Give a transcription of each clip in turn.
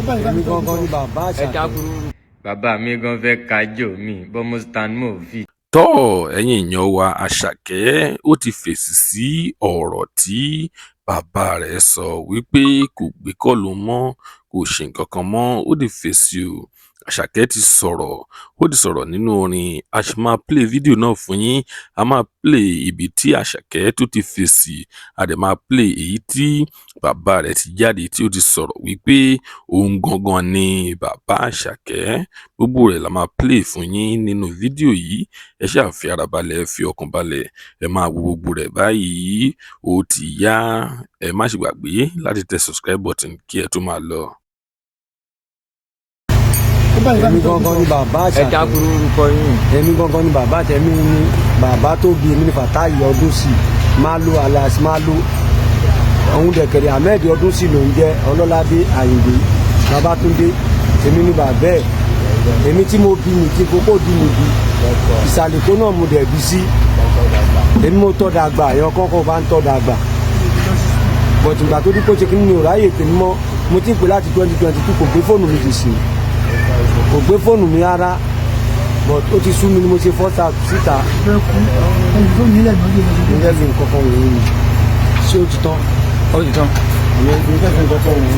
èmi gangan ni bàbá Àṣàkẹ́. bàbá mi gan fẹ́ kájò mi bọ́mú stand mo fi. tọ́ ẹ̀yin èèyàn wa Àṣàkẹ́ ó ti fèsì sí ọ̀rọ̀ tí bàbá rẹ̀ sọ wípé kò gbé kọ́ọ̀lù mọ́ kò ṣe nǹkan kan mọ́ ó ti fèsì o. Àṣàkẹ́ ti sọ̀rọ̀ nínú orin a sì máa play fídíò náà fún yín a máa play ibi tí Àṣàkẹ́ tó ti fèsì a dẹ̀ máa play èyí tí bàbá rẹ̀ ti jáde tí ó ti sọ̀rọ̀ wípé òun gangan ni bàbá Àṣàkẹ́ gbogbo rẹ̀ la máa play fún yín nínú fídíò yìí ẹ ṣáà fi ara balẹ̀ fi ọkàn balẹ̀ ẹ máa wo gbogbo rẹ̀ báyìí ó ti yá ẹ má ṣe gbàgbé láti tẹ subscribe button kí ẹ tó máa lọ. èmi gangan ni bàbá Àṣàkẹ́. èmi gangan ni bàbá tèmi ni bàbá tó bí èmi ní Fatai Ọdúnsì Malo alias Malo òun dẹ̀kẹ̀rẹ̀ Ahmed Ọdúnsì ló ń jẹ́ Ọlọ́ládé Àyìndé Babátúndé èmi ni bàbá ẹ̀ èmi tí mo bí mi tí kókó bí mi bí ìsàlẹ̀kó náà mo dẹ̀ bí sí èmi mo tọ́ dàgbà ẹ̀yàn kọ́kọ́ bá ń tọ́ dàgbà bọ̀tùgbà tó dípò ṣe kí ni ò ráyè tèmi mọ́ mo ti ń pè láti 2022 kò gbé fóònù mi ti sìn kò gbé fóònù mi rárá but ó ti sú mi ni mo ṣe fọ́ta síta nílẹ̀ fi nǹkan kan wòye ni ṣé ó ti tán ìyẹn fi nǹkan kan wòye.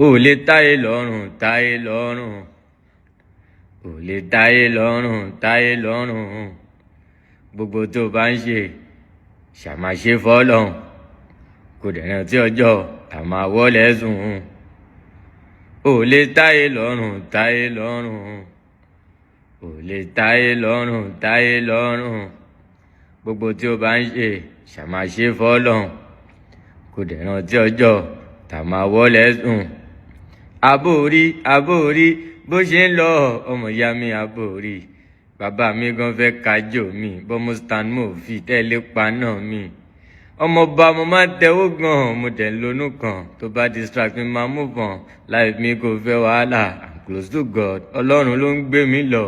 ò lè táyé lọ́rùn táyé lọ́rùn ò lè táyé lọ́rùn táyé lọ́rùn gbogbo tó bá ń ṣe ṣàmáṣe fọ́lọ́hun kò dẹ̀ rántí ọjọ́ àmàwọlé sùn ò lè táyé lọ́rùn táyé lọ́rùn ò lè táyé lọ́rùn táyé lọ́rùn gbogbo tí ó bá ń ṣe ṣàmáṣe fọ́lọ́hun kò dẹ̀ rántí ọjọ́ tàmáwọlé sùn àbórí bó ṣe ń lọ ọmọ ìyá mi àbórí bàbá mi gan fẹ́ kájò mi bọ́mú stand mo fi tẹ́lẹ̀ paná mi ọmọọba mo máa ń tẹwọ́ gan mo dẹ̀ ń lonú kan tó bá distract mi máa move on life mi kò fẹ́ wàhálà I'm close to God ọlọ́run ló ń gbé mi lọ.